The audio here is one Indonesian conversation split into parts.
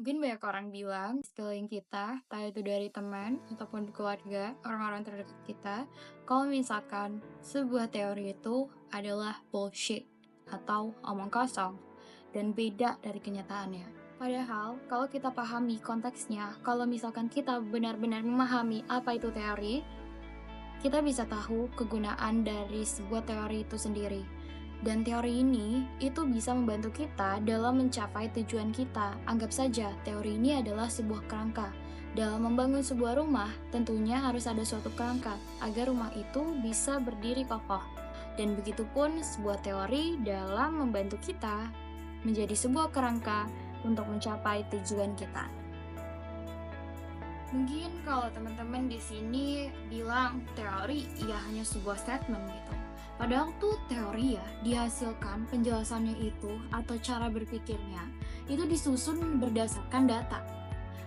Mungkin banyak orang bilang di sekeliling kita, entah itu dari teman ataupun keluarga, orang-orang terdekat kita, kalau misalkan sebuah teori itu adalah bullshit atau omong kosong dan beda dari kenyataannya. Padahal, kalau kita pahami konteksnya, kalau misalkan kita benar-benar memahami apa itu teori, kita bisa tahu kegunaan dari sebuah teori itu sendiri. Dan teori ini itu bisa membantu kita dalam mencapai tujuan kita. Anggap saja teori ini adalah sebuah kerangka. Dalam membangun sebuah rumah, tentunya harus ada suatu kerangka agar rumah itu bisa berdiri kokoh. Dan begitu pun sebuah teori dalam membantu kita menjadi sebuah kerangka untuk mencapai tujuan kita. Mungkin kalau teman-teman di sini bilang teori ya hanya sebuah statement gitu. Padahal tuh teori ya dihasilkan penjelasannya itu atau cara berpikirnya itu disusun berdasarkan data,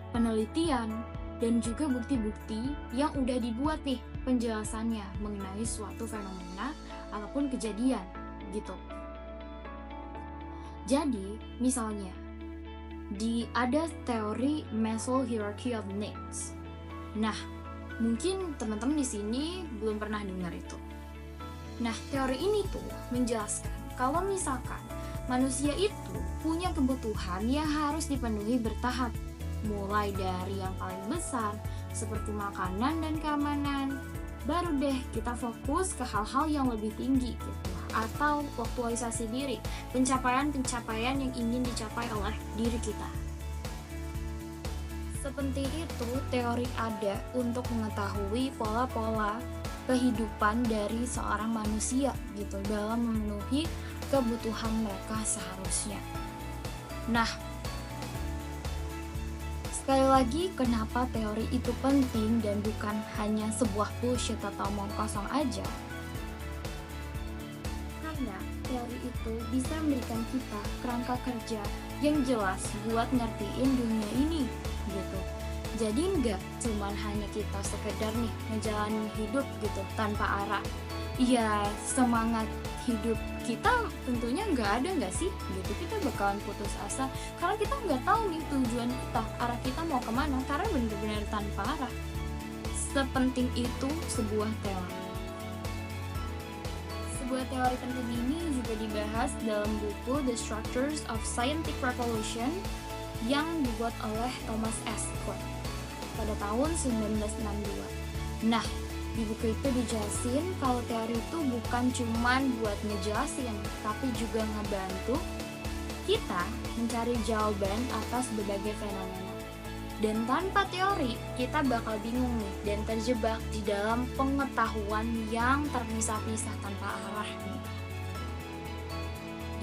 penelitian, dan juga bukti-bukti yang udah dibuat nih penjelasannya mengenai suatu fenomena ataupun kejadian gitu. Jadi, misalnya ada teori Maslow Hierarchy of Needs. Nah, mungkin teman-teman di sini belum pernah dengar itu. Nah, teori ini tuh menjelaskan kalau misalkan manusia itu punya kebutuhan yang harus dipenuhi bertahap, mulai dari yang paling besar seperti makanan dan keamanan, baru deh kita fokus ke hal-hal yang lebih tinggi gitu, atau aktualisasi diri, pencapaian-pencapaian yang ingin dicapai oleh diri kita. Sepenting itu teori ada untuk mengetahui pola-pola kehidupan dari seorang manusia gitu dalam memenuhi kebutuhan mereka seharusnya. Nah, sekali lagi kenapa teori itu penting dan bukan hanya sebuah bullshit atau omong kosong aja? Karena teori itu bisa memberikan kita kerangka kerja yang jelas buat ngertiin dunia ini gitu. Jadi nggak cuman hanya kita sekedar nih ngejalanin hidup gitu tanpa arah. Iya, semangat hidup kita tentunya nggak ada nggak sih gitu. Kita bakalan putus asa karena kita nggak tahu nih tujuan kita, arah kita mau kemana, karena benar-benar tanpa arah. Sepenting itu sebuah teori. Sebuah teori penting ini juga dibahas dalam buku The Structures of Scientific Revolution yang dibuat oleh Thomas S. Kuhn pada tahun 1962. Nah, di buku itu dijelasin kalau teori itu bukan cuman buat ngejelasin, tapi juga ngebantu kita mencari jawaban atas berbagai fenomena. Dan tanpa teori, kita bakal bingung nih dan terjebak di dalam pengetahuan yang terpisah-pisah tanpa arah nih.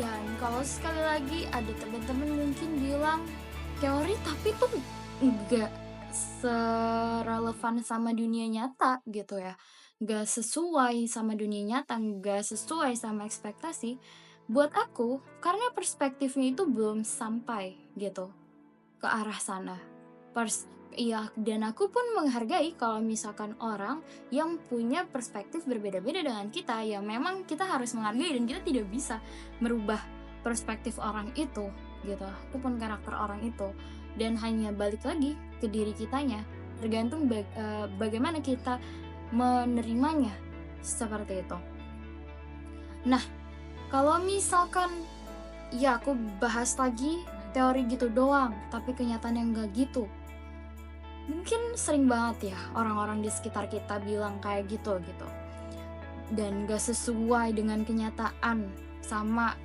Dan kalau sekali lagi ada teman-teman mungkin bilang teori tapi tuh enggak serelevan sama dunia nyata gitu ya, nggak sesuai sama dunia nyata, nggak sesuai sama ekspektasi. Buat aku, karena perspektifnya itu belum sampai gitu ke arah sana. Iya, dan aku pun menghargai kalau misalkan orang yang punya perspektif berbeda-beda dengan kita, ya memang kita harus menghargai dan kita tidak bisa merubah perspektif orang itu gitu, ataupun karakter orang itu, dan hanya balik lagi ke diri kitanya, tergantung bagaimana kita menerimanya seperti itu. Nah, kalau misalkan ya aku bahas lagi teori gitu doang, tapi kenyataannya enggak gitu. Mungkin sering banget ya orang-orang di sekitar kita bilang kayak gitu. Dan gak sesuai dengan kenyataan sama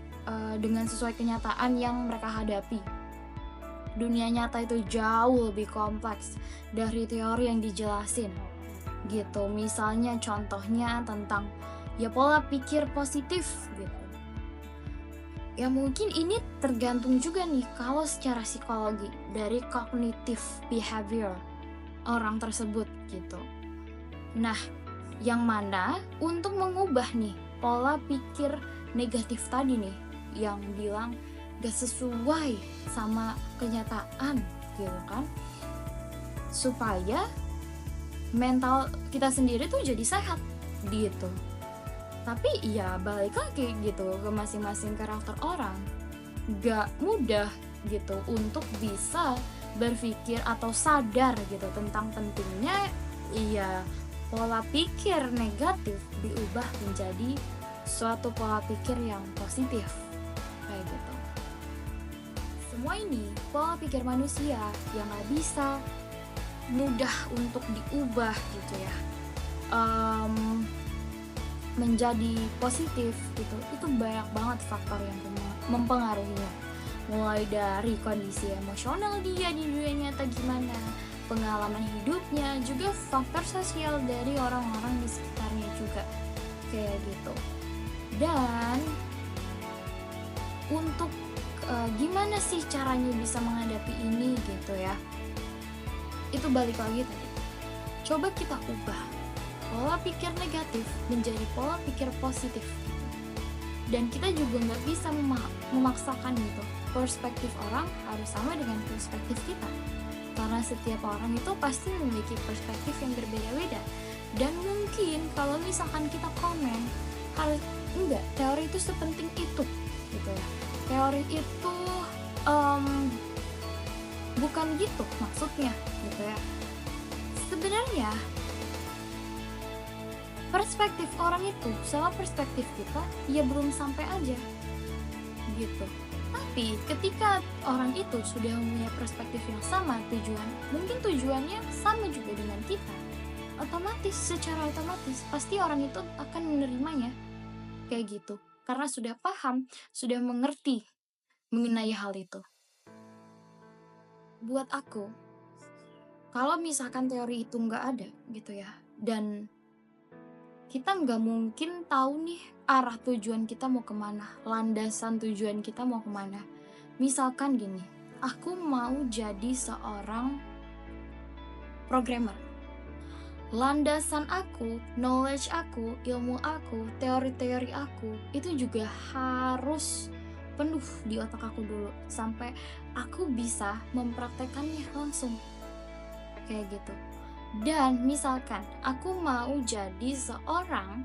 dengan sesuai kenyataan yang mereka hadapi. Dunia nyata itu jauh lebih kompleks dari teori yang dijelasin gitu. Misalnya contohnya tentang ya pola pikir positif gitu. Ya mungkin ini tergantung juga nih kalau secara psikologi dari cognitive behavior orang tersebut gitu. Nah, yang mana untuk mengubah nih pola pikir negatif tadi nih yang bilang gak sesuai sama kenyataan gitu kan, supaya mental kita sendiri tuh jadi sehat gitu. Tapi ya balik lagi gitu ke masing-masing karakter orang, gak mudah gitu untuk bisa berpikir atau sadar gitu tentang pentingnya, iya, pola pikir negatif diubah menjadi suatu pola pikir yang positif, kayak gitu. Semua ini pola pikir manusia yang gak bisa mudah untuk diubah gitu ya, menjadi positif gitu. Itu banyak banget faktor yang mempengaruhinya, mulai dari kondisi emosional dia di dunia nyata gimana, pengalaman hidupnya, juga faktor sosial dari orang-orang di sekitarnya juga, kayak gitu. Dan untuk gimana sih caranya bisa menghadapi ini gitu ya, itu balik lagi tadi, coba kita ubah pola pikir negatif menjadi pola pikir positif gitu. Dan kita juga nggak bisa memaksakan gitu perspektif orang harus sama dengan perspektif kita, karena setiap orang itu pasti memiliki perspektif yang berbeda-beda. Dan mungkin kalau misalkan kita komen harus enggak, teori itu sepenting itu gitu ya, teori itu bukan gitu maksudnya gitu ya. Sebenarnya perspektif orang itu sama perspektif kita ya belum sampai aja gitu. Tapi ketika orang itu sudah mempunyai perspektif yang sama, mungkin tujuannya sama juga dengan kita, secara otomatis pasti orang itu akan menerimanya kayak gitu, karena sudah paham, sudah mengerti mengenai hal itu. Buat aku, kalau misalkan teori itu nggak ada gitu ya, dan kita nggak mungkin tahu nih arah tujuan kita mau kemana, landasan tujuan kita mau kemana. Misalkan gini, aku mau jadi seorang programmer. Landasan aku, knowledge aku, ilmu aku, teori-teori aku, itu juga harus penuh di otak aku dulu, sampai aku bisa mempraktekannya langsung, kayak gitu. Dan misalkan aku mau jadi seorang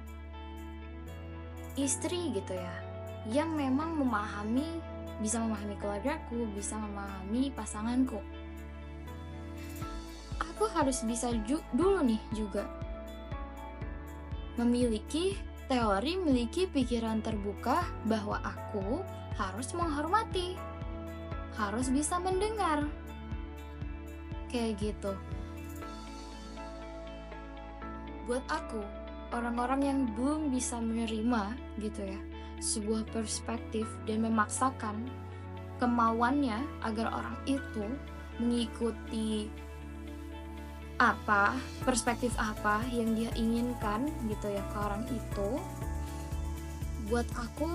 istri gitu ya, yang memang bisa memahami keluargaku, bisa memahami pasanganku, aku harus bisa dulu nih juga memiliki pikiran terbuka bahwa aku harus menghormati, harus bisa mendengar, kayak gitu. Buat aku, orang-orang yang belum bisa menerima gitu ya sebuah perspektif dan memaksakan kemauannya agar orang itu mengikuti perspektif apa yang dia inginkan gitu ya ke orang itu, buat aku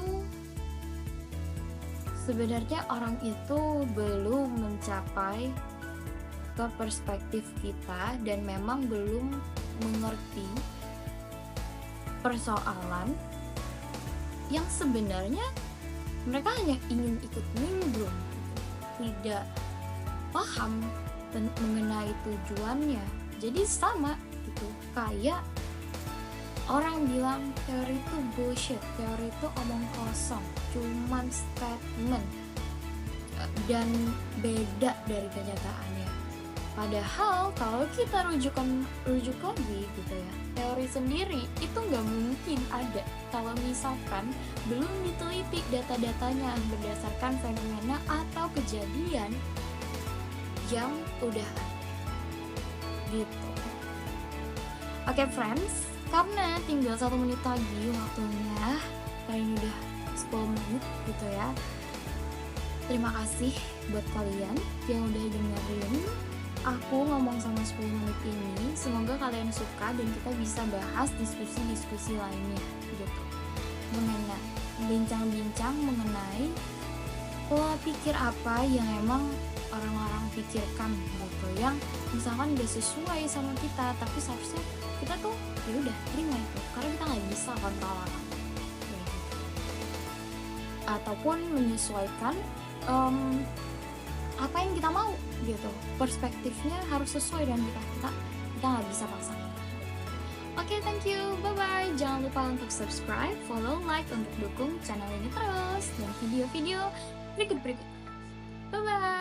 sebenarnya orang itu belum mencapai ke perspektif kita dan memang belum mengerti persoalan yang sebenarnya mereka hanya ingin ikut nimbrung, tidak paham mengenai tujuannya. Jadi sama gitu, kayak orang bilang teori itu bullshit, teori itu omong kosong, cuman statement dan beda dari kenyataannya. Padahal kalau kita rujuk lagi gitu ya, teori sendiri itu nggak mungkin ada kalau misalkan belum diteliti data-datanya berdasarkan fenomena atau kejadian yang udah ada gitu. Oke friends, karena tinggal 1 menit lagi waktunya, karena ini udah 10 menit gitu ya. Terima kasih buat kalian yang udah dengerin aku ngomong sama 10 menit ini. Semoga kalian suka dan kita bisa bahas diskusi-diskusi lainnya gitu, bincang-bincang mengenai pola pikir apa yang emang orang-orang pikirkan gitu, yang misalkan gak sesuai sama kita, tapi seharusnya kita tuh ya udah terima itu, karena kita nggak bisa kontrol orang gitu. Ataupun menyesuaikan apa yang kita mau gitu, perspektifnya harus sesuai dengan kita nggak bisa paksa. Oke, thank you, bye bye. Jangan lupa untuk subscribe, follow, like untuk dukung channel ini terus dan video-video berikut. Bye bye.